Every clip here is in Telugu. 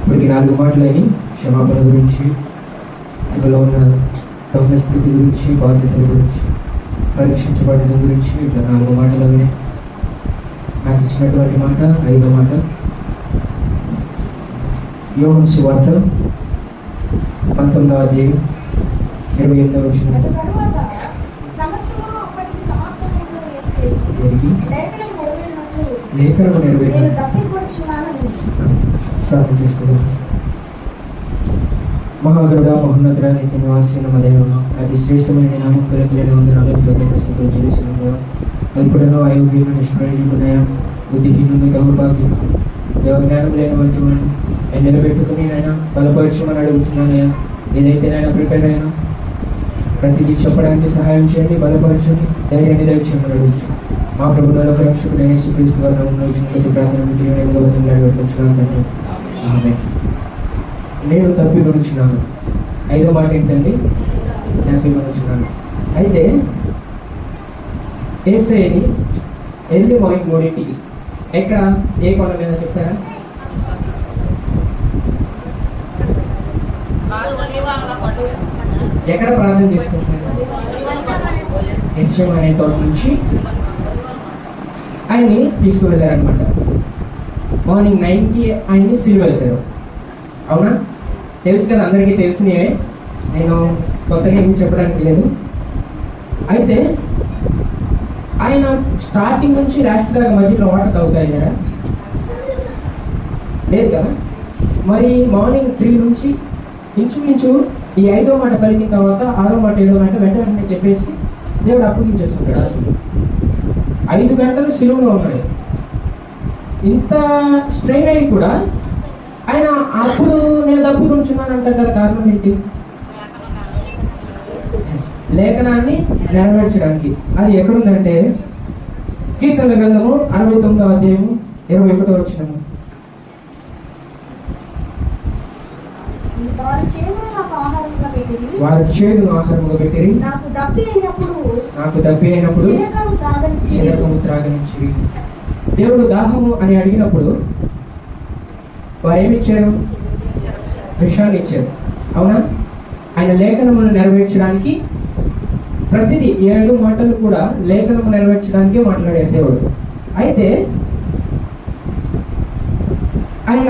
ఇప్పటికి 4 మాటలని క్షమాపణ గురించి, ఇందులో ఉన్న దొంగ స్థితి గురించి, బాధ్యతల గురించి, పరీక్షించబడడం గురించి ఇట్లా 4 మాటలు అవి. నాకు ఇచ్చినటువంటి మాట 5వ మాట యోహాను సువార్త 19వ అధ్యాయం 28వ వచనం. లేఖనము నెరవేరిన ప్రార్థన చేసుకుందాం. మహాగరుడ, మహోన్నతుడ, నిత్య నివాసిన మదేవమ, అతి శ్రేష్టమైన నామం కలిగిన వందనాలు స్తోత్రం చెల్లిస్తున్నాము. అల్పుడను, అయోగ్యులను, నిష్ప్రయోజకునయ, బుద్ధిహీనుని, దౌర్భాగ్యం, దేవజ్ఞానం లేనటువంటి వాడిని నిలబెట్టుకుని నైనా బలపరచమని అడుగుతున్నానయ్యా. ఏదైతే నైనా ప్రిపేర్ అయినా ప్రతిదీ చెప్పడానికి సహాయం చేయండి, బలపరచండి, ధైర్యాన్ని దయచేయమని అడుగుచు. మా ప్రభువుల రక్షకుడు యేసుక్రీస్తు వారి నామములో చిన్నది ప్రార్థన బతిలాడుతున్నాను తండ్రి. ఆమేన్. నేను తప్పికొనుచున్నాను. 5వ మాట ఏంటండి? తప్పికొనుచున్నాను. అయితే యేసయ్యని ఎర్లీ మార్నింగ్ 3ంటికి ఎక్కడ, ఏ కొండ మీద చెప్తారా? ఎక్కడ ప్రార్థన చేసుకుంటున్నారు? నిశ్చయం అనే తోట నుంచి ఆయన్ని తీసుకువెళ్ళారనమాట. మార్నింగ్ 9కి ఆయన్ని సిలువ వేశారు. అవునా? తెలుసు కదా, అందరికీ తెలిసినవే, నేను కొత్తగా ఏమి చెప్పడానికి లేదు. అయితే ఆయన స్టార్టింగ్ నుంచి లాస్ట్ దాకా మధ్యలో వాటర్ తాగుతాయి కదా, లేదు కదా. మరి మార్నింగ్ 3 నుంచి ఇంచుమించు ఈ 5వ మాట పలికిన తర్వాత 6వ మాట 7వ మాట వెంటనే చెప్పేసి దేవుడు అప్పగించేసుకుంటాడు. 5 గంటలు సిలువలో ఉన్నాడు. ఇంత స్ట్రెయిన్ అయ్యి కూడా ఆయన అప్పుడు నేను తప్పికొంచున్నాను అంటే గల కారణం ఏంటి? లేఖనాన్ని నెరవేర్చడానికి. అది ఎక్కడుందంటే కీర్తనల గ్రంథము 69వ అధ్యాయము 21వ వచనము. వారు చేదును ఆహారముగా పెట్టిరి, నాకు దప్పి అయినప్పుడు చిరకము త్రాగనిచ్చిరి. దేవుడు దాహము అని అడిగినప్పుడు వారు ఏమిచ్చారు? విషయాన్ని ఇచ్చారు. అవునా? ఆయన లేఖనమును నెరవేర్చడానికి ప్రతిదీ 7 మాటలు కూడా లేఖనము నెరవేర్చడానికే మాట్లాడారు దేవుడు. అయితే ఆయన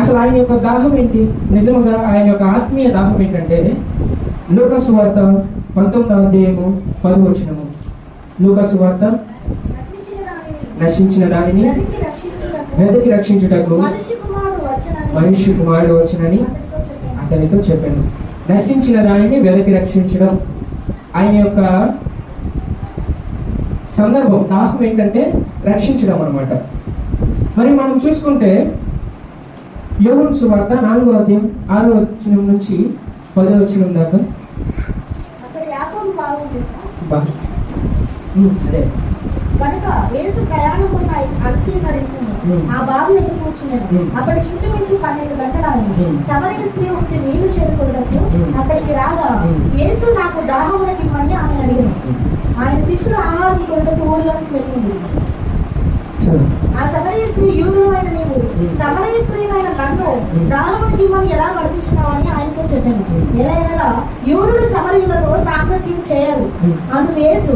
అసలు ఆయన యొక్క దాహం ఏంటి? నిజముగా ఆయన యొక్క ఆత్మీయ దాహం ఏంటంటే లూకా సువార్త 19వ అధ్యాయము 10వ వచనము. లూకా సువార్త నశించిన దానిని వెతికి రక్షించుటకు మనిషి కుమారుడు వచ్చనని అతనితో చెప్పాను. నశించిన దానిని వెతికి రక్షించడం ఆయన యొక్క సందర్భం. దాహం ఏంటంటే రక్షించడం అన్నమాట. మరి మనం చూసుకుంటే యోహాను సువార్త 4వ అధ్యాయం 6వ వచనం నుంచి 10వ వచనం దాకా. అదే కనుక యేసు ప్రయాణం అలసి ఆ బావి ఎదురు కూర్చున్నాడు. అప్పటికి ఇంచుమించు 12 గంటలు అయింది. సమరయ స్త్రీ ఒకటి నీళ్లు చేరుకోవడానికి అక్కడికి రాగా యేసు నాకు దాహమునకి ఇమ్మని ఆమె అడిగాను. ఆయన శిష్యులు ఆహారం కొరకు ఊరిలోకి వెళ్ళింది. ఆ సమరయ స్త్రీ యూదులైన నీవు సమరయ స్త్రీనైన నన్ను దాహమునకి ఇమ్మని ఎలా అడుగుతున్నావని ఆయనతో చెప్పాను. ఎలా యూదులు సమరయులతో సాంగత్యం చేయరు. అందుకు యేసు,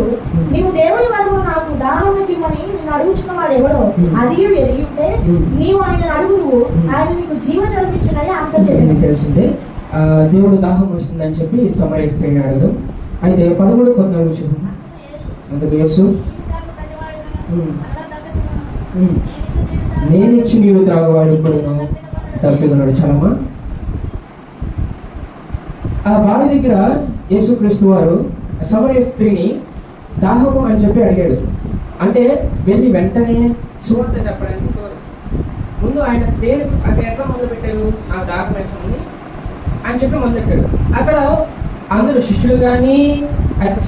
నీవు దేవుని వరకు నాకు దాహమునకి ఇమ్మని నిన్ను అడుగుచున్న వాడు ఎవడో అది ఎరిగి ఉంటే నీవు ఆయన అడుగు, ఆయన నీకు జీవజలం ఇచ్చునని ఆమెతో చెప్పాను. తెలిసిందే దేవుడు దాహం వస్తుందని చెప్పి సమరయ స్త్రీని అడగదు. అయితే 13-14 చెప్పు. అందుకు యేసు, నేనిచ్చి నీరు త్రాగవాడు ఇప్పుడు తప్పికొన్నాడు. చాలమ్మా. ఆ బావి దగ్గర యేసుక్రీస్తు వారు సమరయ స్త్రీని దాహము అని చెప్పి అడిగాడు. అంటే వెళ్ళి వెంటనే సువార్త చెప్పడానికి ముందు ఆయన దేని అంటే ఎట్లా మొదలు పెట్టారు? ఆ దాహం వేసుకుని అని చెప్పి మొదలెట్టాడు. అక్కడ అందరూ శిష్యులు కానీ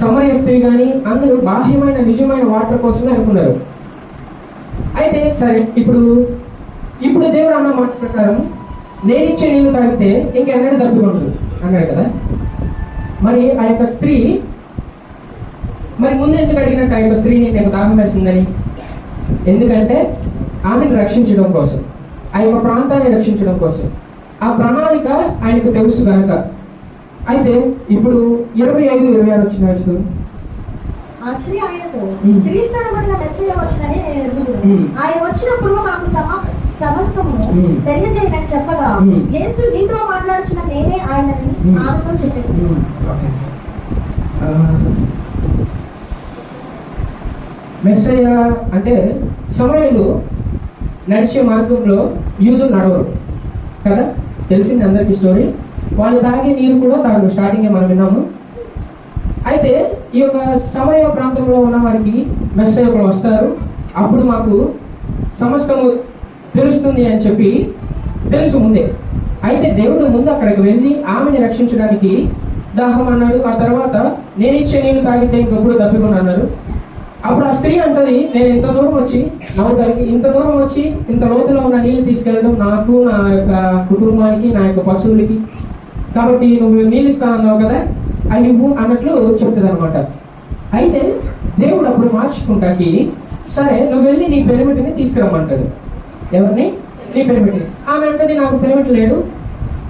సమరయ స్త్రీ కానీ అందరూ బాహ్యమైన నిజమైన వాటర్ కోసమే అనుకున్నారు. అయితే సరే, ఇప్పుడు దేవుడు అన్న మాట ప్రకారం నేనిచ్చే నీళ్ళు తాగితే ఇంకెన్నడూ తప్పికొండదు అన్నాడు కదా. మరి ఆ యొక్క స్త్రీ మరి ముందు ఎందుకు అడిగినట్టు ఆ యొక్క స్త్రీని నాకు దాహం వేస్తుందని? ఎందుకంటే ఆమెను రక్షించడం కోసం, ఆ యొక్క ప్రాంతాన్ని రక్షించడం కోసం. ఆ ప్రణాళిక ఆయనకు తెలుసు కనుక. అయితే ఇప్పుడు 25-26 వచ్చిన ఆ స్త్రీ ఆయనతో, క్రీస్తు అనబడిన మెస్సీయ వచ్చినని నేను ఎరుగుదును. ఆయన వచ్చినప్పుడు నాకు సమస్తము తెలియజేయనని చెప్పగా, యేసు నీతో మాట్లాడుచున్న నేనే ఆయనని ఆమెతో చెప్పాను. మెస్సయ్య అంటే సమరయులు నడిచే మార్గంలో యూదులు నడవరు కదా, తెలిసింది అందరికీ స్టోరీ. వాళ్ళు తాగే నీరు కూడా తాగరు, స్టార్టింగే మనం విన్నాము. అయితే ఈ యొక్క సమరయ ప్రాంతంలో ఉన్న వారికి మెస్సయ్య వస్తారు, అప్పుడు మాకు సమస్తము తెలుస్తుంది అని చెప్పి తెలుసు ముందే. అయితే దేవుడు ముందు అక్కడికి వెళ్ళి ఆమెని రక్షించడానికి దాహం అన్నాడు. ఆ తర్వాత నేను ఇచ్చే నీళ్ళు తాగితే ఇంకొప్పుడు తప్పికొని అన్నారు. అప్పుడు ఆ స్త్రీ అంటది, నేను ఇంత దూరం వచ్చి నవ్వుతానికి ఇంత దూరం వచ్చి ఇంత లోతులో ఉన్న నీళ్ళు తీసుకెళ్ళడం నాకు, నా యొక్క కుటుంబానికి, నా యొక్క పశువులకి, కాబట్టి నువ్వు నీళ్ళు ఇస్తానన్నావు కదా అవి నువ్వు అన్నట్లు చెప్తుంది అనమాట. అయితే దేవుడు అప్పుడు మార్చుకుంటాకి, సరే నువ్వు వెళ్ళి నీ పెనిమిటిని తీసుకురమ్మంటది. ఎవరిని? నీ పెనిమిటిని. ఆమె అంటది, నాకు పెనిమిటి లేడు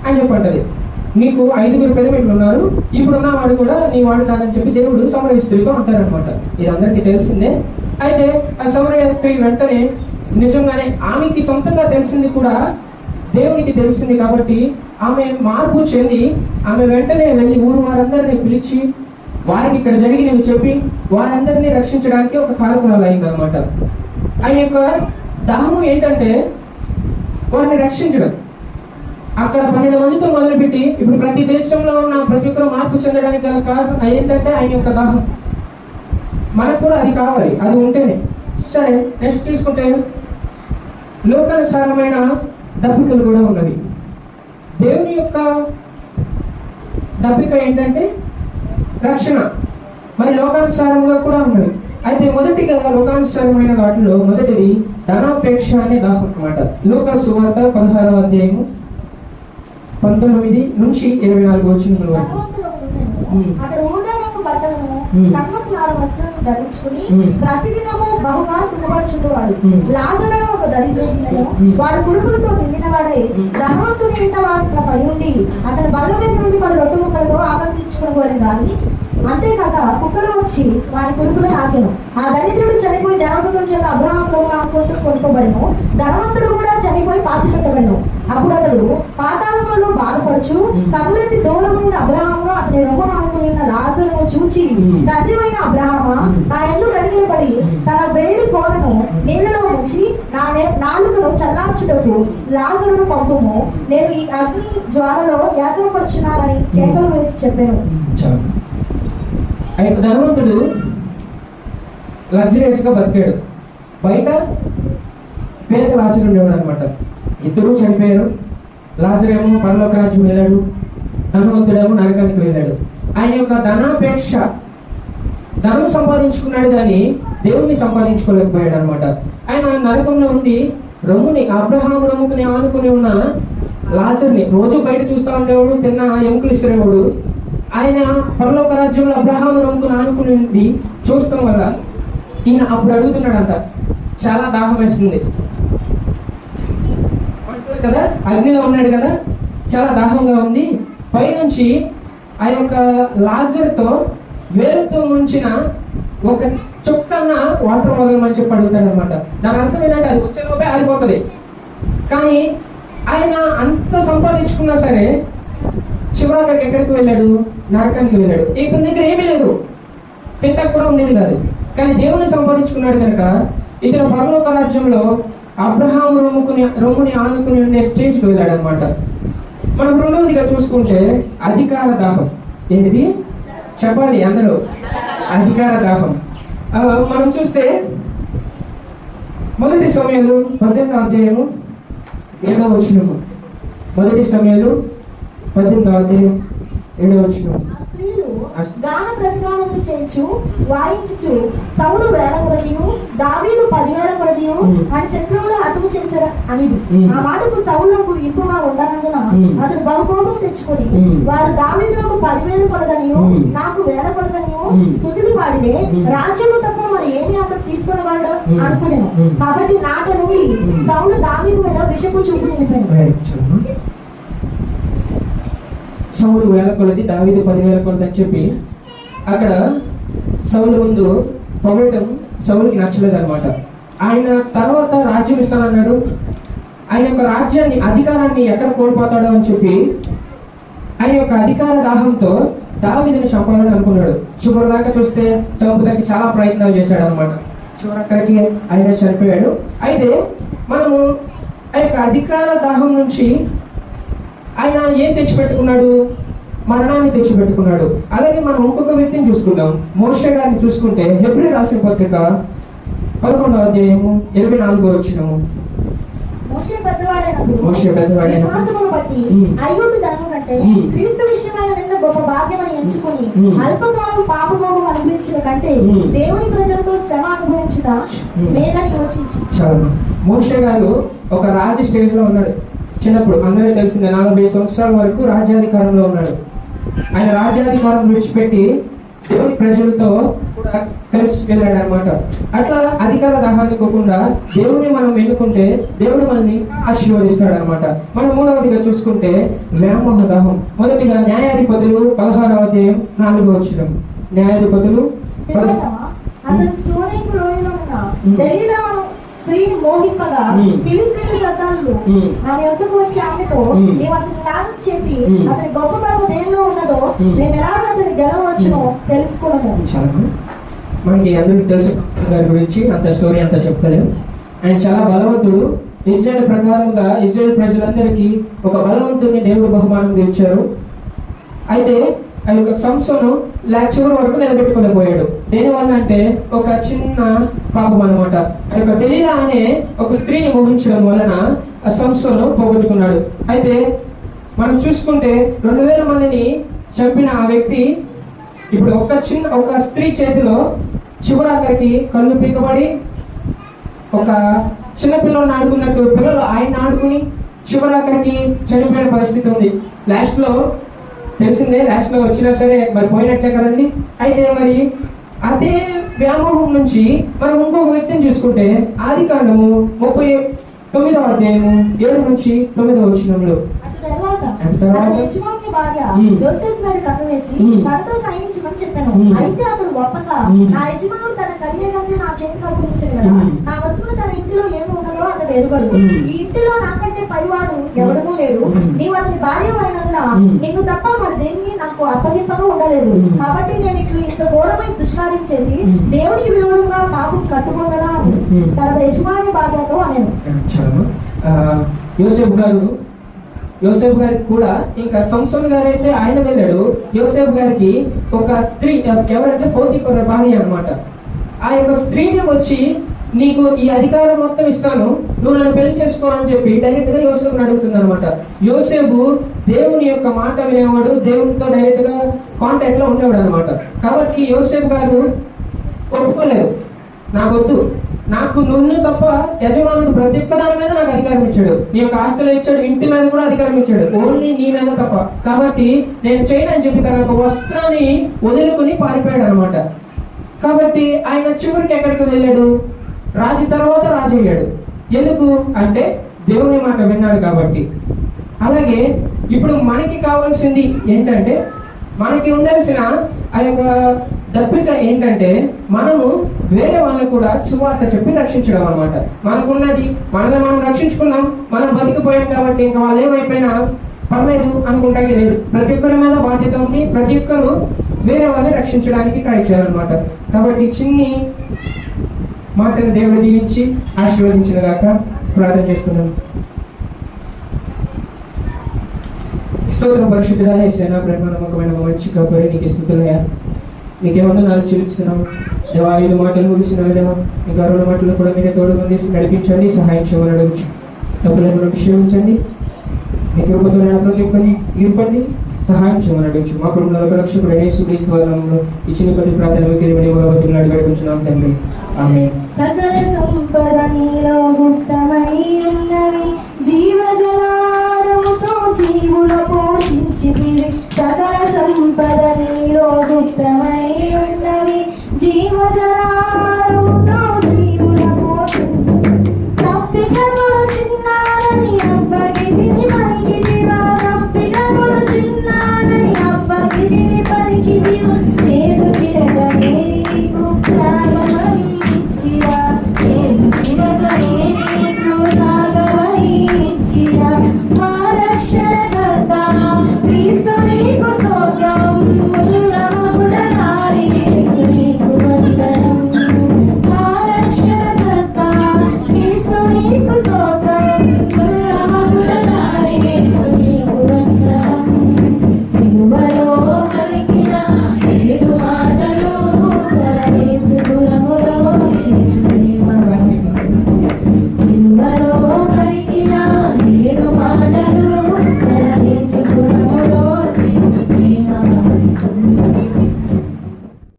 అని చెప్పంటది. నీకు 5 పెనిమిట్లు ఉన్నారు, ఇప్పుడున్న వాడు కూడా నీ వాడు కాదని చెప్పి దేవుడు సమరయ స్త్రీతో అంటారనమాట. ఇది అందరికీ తెలిసిందే. అయితే ఆ సమరయ స్త్రీ వెంటనే నిజంగానే ఆమెకి సొంతంగా తెలిసింది కూడా దేవునికి తెలిసింది కాబట్టి ఆమె మార్పు చెంది ఆమె వెంటనే వెళ్ళి ఊరు వారందరినీ పిలిచి వారికి ఇక్కడ జరిగినవి చెప్పి వారందరినీ రక్షించడానికి ఒక కారకురాలు అయిందనమాట. ఆయన యొక్క దాహము ఏంటంటే వారిని రక్షించడం. అక్కడ 12 మందితో మొదలుపెట్టి ఇప్పుడు ప్రతి దేశంలో ఉన్న ప్రతి ఒక్కరు మార్పు చెందడానికి గల కారణం ఏంటంటే ఆయన యొక్క దాహం. మనకు కూడా అది కావాలి, అది ఉంటేనే. సరే, నెక్స్ట్ తీసుకుంటే లోకానుసారమైన దప్పికలు కూడా ఉన్నవి. దేవుని యొక్క దప్పిక ఏంటంటే రక్షణ, మరి లోకానుసారంగా కూడా ఉన్నవి. అయితే మొదటిగా లోకానుసారమైన వాటిలో మొదటిది ధనాపేక్ష అనే దాహం అన్నమాట. లూకా సువార్త 16వ అధ్యాయము 19 నుంచి 24 వచనముల వరకు. అతడు ఊదాలకు బట్టలను సన్నపు నార వస్త్రాలను ధరించుకుని ప్రతిదినము బహుగా సుఖపడుచుండేవాడు. లాజరును ఒక దరిద్రుడైనను వాడు కురుపులతో నిండినవాడై ధనవంతుని ఇంట వారిగా పడి ఉండి అతని బల్ల మీద నుండి వాడు రొట్టె ముక్కలతో ఆనందించుకుని కానీ అంతేకాక కుక్కలు వచ్చి వారి కురుపులు ఆగాను. ఆ దరిద్రుడు చనిపోయి దేవదూతల చేత అబ్రహాములో అనుకుంటూ కొనుక్కోబడెను. ధనవంతుడు కూడా చనిపోయి పాతి పెట్టబడెను. అప్పుడు అతడు పాతాళంలో బాధపడుచు కనులెత్తి దూరం నుండి అబ్రహామును అతని రొమ్మును ఆనుకుని ఉన్న లాజరును చూచి, తండ్రివైన అబ్రహామా, నా యందు కనికరపడి తన వేలి కోనను నీళ్లలో ఉంచి నా నాలుకను చల్లార్చుటకు లాజరును పంపుము, నేను ఈ అగ్ని జ్వాలలో యాతన పడుచున్నానని కేకలు వేసి చెప్పాను. ఆ యొక్క ధనవంతుడు లగ్జరియస్గా బతికాడు, బయట పేద లాజరు ఉండేవాడు అనమాట. ఇద్దరూ చనిపోయారు. లాజరు ఏమో పరలోక రాజ్యం వెళ్ళాడు, ధనవంతుడేమో నరకానికి వెళ్ళాడు. ఆయన యొక్క ధనాపేక్ష, ధనం సంపాదించుకున్నాడు కానీ దేవుణ్ణి సంపాదించుకోలేకపోయాడు అనమాట. ఆయన నరకంలో ఉండి రొమ్ముని, అబ్రహాము రొమ్ముకుని ఆనుకుని ఉన్న లాజర్ని రోజు బయట చూస్తూ ఉండేవాడు, తిన్న ఎముకలు ఇస్తున్నవాడు. ఆయన పరలోక రాజ్యంలో అబ్రహాము రొమ్ముకుని ఆనుకుని ఉండి చూస్తాం వల్ల ఈయన అప్పుడు అడుగుతున్నాడంట, చాలా దాహం వేస్తుంది కదా, అగ్నిలో ఉన్నాడు కదా, చాలా దాహంగా ఉంది. పైనుంచి ఆ యొక్క లాజర్తో వేరుతో ముంచిన ఒక చుక్కన్న వాటర్ వదలమని చెప్పి అడుగుతాడు అనమాట. దాని అర్థం ఏంటంటే అది వచ్చేలోపే ఆరిపోతుంది. కానీ ఆయన అంత సంపాదించుకున్నా సరే చివరికి ఎక్కడికి వెళ్ళాడు? నరకానికి వెళ్ళాడు. ఇతని దగ్గర ఏమీ లేదు, తింటకు కూడా ఉండేది కాదు. కానీ దేవుని సంపాదించుకున్నాడు కనుక ఇతను పరలోక రాజ్యంలో అబ్రహాము రొమ్ముని ఆనుకుని ఉండే స్టేజ్కి వెళ్ళాడు అనమాట. మనం రెండవదిగా చూసుకుంటే అధికార దాహం. ఏంటిది చెప్పాలి అందరూ? అధికార దాహం. మనం చూస్తే మొదటి సమయాలు 18వ అధ్యాయము 7వ వచనము. మొదటి సమయాలు 18వ అధ్యాయం 7వ వచనం. గాన ప్రతిగానములు చేయించు వాయించుచు సౌలు 1000 కొలదియు దావీదు 10,000 కొలదియు అని శత్రువులు హతము చేశారు అని. ఆ మాటకు సౌలుకు ఇంపుగా ఉండనందున అతడు బహుకోపం తెచ్చుకొని వారు దావీదులకు 10,000 కొలదనియు నాకు 1000 కొలదనియు స్తుతులు పాడినే, రాజ్యము తప్ప మరి ఏమి అతడు తీసుకునేవాడు అనుకునేను. కాబట్టి నాట నుండి సౌలు దావీదు మీద విషపు చూపు నిలిపాడు. సౌలు 1000 కొలది, దావీదు 10,000 కొలది అని చెప్పి అక్కడ సౌలు ముందు పొగడటం సౌలుకి నచ్చలేదు అనమాట. ఆయన తర్వాత రాజ్యం ఇస్తానన్నాడు. ఆయన యొక్క రాజ్యాన్ని, అధికారాన్ని ఎక్కడ కోల్పోతాడో అని చెప్పి ఆయన యొక్క అధికార దాహంతో దావీదుని చంపాలని అనుకున్నాడు. చివరి దాకా చూస్తే చంపుతానికి చాలా ప్రయత్నాలు చేశాడు అనమాట. చివరక్కడికి ఆయన చనిపోయాడు. అయితే మనము ఆ యొక్క అధికార దాహం నుంచి ఆయన ఏం తెచ్చిపెట్టుకున్నాడు? మరణాన్ని తెచ్చిపెట్టుకున్నాడు. అలాగే మనం ఇంకొక వ్యక్తిని చూసుకుందాం. మోషే గారిని చూసుకుంటే హెబ్రీ రాసిన పత్రిక 11వ అధ్యాయము 24వ వచనము. మోషే పెద్దవాడైనప్పుడు విశ్వాసమును బట్టి ఐగుప్తు ధనము కంటే క్రీస్తు విషయమైన నింద గొప్ప భాగ్యమని ఎంచుకుని అల్పకాలం పాపభోగం అనుభవించిన కంటే దేవుని ప్రజలతో శ్రమ అనుభవించుట మేలని యోచించి. మోషే గారు ఒక రాజ్య స్టేజ్ లో ఉన్నాడు. చిన్నప్పుడు అందరికీ తెలిసిందే, 40 సంవత్సరాల వరకు రాజ్యాధికారంలో ఉన్నాడు. ఆయన రాజ్యాధికారం విడిచిపెట్టి దేవుని ప్రజలతో కూడా కలిసి వెళ్ళాడు అనమాట. అట్లా అధికార దాహాన్ని కోకుండా దేవుని మనం ఎన్నుకుంటే దేవుడు మనల్ని ఆశీర్వదిస్తాడు అనమాట. మనం మూడవదిగా చూసుకుంటే వ్యామోహ దాహం. మొదటిగా న్యాయాధిపతులు 16వ అధ్యాయం 4వ వచనం. న్యాయాధిపతులు అతను సోనేకు లోయలో ఉన్న దెలీలాను స్త్రీని మోహింపగా ఫిలిష్తీయుల సర్దారులు ఆమె యొద్దకు వచ్చి ఆమెతో, మేము అతన్ని లాభం చేసి అతని గొప్ప బలము దేనిలో ఉన్నదో మేము ఎలాగ అతని గెలవచ్చునో తెలుసుకున్నాము. మనకి అందరికీ తెలుసు గారి గురించి అంత స్టోరీ అంతా చెప్తలేము. ఆయన చాలా బలవంతుడు. ఇజ్రాయెల్ ప్రకారంగా ఇజ్రాయెల్ ప్రజలందరికీ ఒక బలవంతుడిని దేవుడు బహుమానంగా ఇచ్చారు. అయితే ఆ యొక్క సంసోను చివరి వరకు నిలబెట్టుకోలేకపోయాడు. దేనివల్ల అంటే ఒక చిన్న పాపం అనమాట. ఆ యొక్క దెలీలా అనే ఒక స్త్రీని మోహించడం వలన ఆ సంసోను పోగొట్టుకున్నాడు. అయితే మనం చూసుకుంటే 2000 మందిని చంపిన ఆ వ్యక్తి ఇప్పుడు ఒక స్త్రీ చేతిలో చివరాఖరికి కళ్ళు పీకబడి ఒక చిన్న పిల్లల్ని ఆడుకున్నట్టు పిల్లలు ఆయన ఆడుకుని చివరాఖరికి చనిపోయిన పరిస్థితి ఉంది. లాస్ట్లో తెలిసిందే, లాస్ట్లో వచ్చినా సరే మరి పోయినట్లే కదండి. అయితే మరి అదే వ్యామోహం నుంచి మనం ఇంకొక వ్యక్తిని చూసుకుంటే ఆదికాండము 39వ అధ్యాయము 7 నుంచి 9వ వచనంలో యోసేపు మీద కన్ను వేసి తనతో సైనించమని చెప్పాను. అయితే అతడు ఒప్పక, నా యజమానుడు తన కలిగేదంతా నా చేతికి అప్పగించదు కదా, నా వస్తువులు తన ఇంటిలో ఏమి ఉన్నదో అతడు ఎరుగడు. ఈ ఇంటిలో నాకంటే పైవాడు ఎవడనూ లేడు. నీవు అతని భార్య అయినందున నిన్ను తప్ప మరి దేన్ని నాకు అప్పగింపగా ఉండలేదు. కాబట్టి నేను ఇట్లు ఇంత ఘోరమైన దుష్కార్యం చేసి దేవుడికి విరోధంగా పాపం కట్టుకున్నదా అని తన యజమాని భార్యతో అనేను. యోసేపు గారికి కూడా ఇంకా సంసోను గారు అయితే ఆయన వెళ్ళాడు. యోసేపు గారికి ఒక స్త్రీ ఎవరంటే పోతీఫర్ భార్య అనమాట. ఆ యొక్క స్త్రీని వచ్చి నీకు ఈ అధికారం మొత్తం ఇస్తాను, నువ్వు నన్ను పెళ్లి చేసుకో అని చెప్పి డైరెక్ట్ గా యోసేపుని అడుగుతుంది అనమాట. యోసేపు దేవుని యొక్క మాట వినేవాడు, దేవునితో డైరెక్ట్ గా కాంటాక్ట్ లో ఉండేవాడు అనమాట. కాబట్టి యోసేపు గారు ఒప్పుకోలేదు, నాకొద్దు, నాకు నువ్వు తప్ప యజమానుడు ప్రతి ఒక్క దాని మీద నాకు అధికారం ఇచ్చాడు, నీ యొక్క ఆస్తులు ఇచ్చాడు, ఇంటి మీద కూడా అధికారం ఇచ్చాడు, ఓన్లీ నీ మీద తప్ప, కాబట్టి నేను చేయను అని చెప్పి తన యొక్క వస్త్రాన్ని వదులుకుని పారిపోయాడు అనమాట. కాబట్టి ఆయన చివరికి ఎక్కడికి వెళ్ళాడు? రాజు తర్వాత రాజు అయ్యాడు. ఎందుకు అంటే దేవుని మాట విన్నాడు కాబట్టి. అలాగే ఇప్పుడు మనకి కావాల్సింది ఏంటంటే, మనకి ఉండాల్సిన ఆ యొక్క దప్పిక ఏంటంటే మనము వేరే వాళ్ళని కూడా సువార్త చెప్పి రక్షించడం అనమాట. మనకున్నది మనల్ని మనం రక్షించుకున్నాం, మనం బతికిపోయాం కాబట్టి ఇంకా వాళ్ళు ఏమైపోయినా పర్లేదు అనుకుంటాకి లేదు. ప్రతి ఒక్కరి మీద బాధ్యత ఉంది. ప్రతి ఒక్కరు వేరే వాళ్ళని రక్షించడానికి ట్రై చేయాలన్నమాట. కాబట్టి చిన్ని మాటను దేవుడు దీవించి ఆశీర్వదించిన గాక ప్రార్థన చేసుకున్నాం. స్తోత్రం పరిశుద్ధుడా, యేసయ్యా, ప్రేమ నమ్మకమైన మంచి కాబట్టి నీకు స్తుతులయ్యా. నీకేమన్నా నాకు చూపిస్తున్నాం దేవా. 5 మాటలు ముగిసినావు దేవా. ఇంకా 2 మాటలు కూడా మీరే తోడుగుండి నడిపించండి, సహాయం చేయమని అడుగుచు. తప్పులను క్షమించండి, మీ కృపతో ప్రతి ఒక్కరిని ఇరుపండి, సహాయం చేయమని అడుగుచు. మా కుటుంబంలో రక్షకుడు యేసుక్రీస్తు నామములో ఇచ్చిన కొద్ది ప్రార్థన వేడుకుంటున్నాం తండ్రి, ఆమేన్. సకల సంపద నీలో గుప్తమై ఉన్నవి, జీవజలాలముతో జీవుల పోషించితివి. సకల సంపద నీలో గుప్తమై ఉన్నవి, జీవజల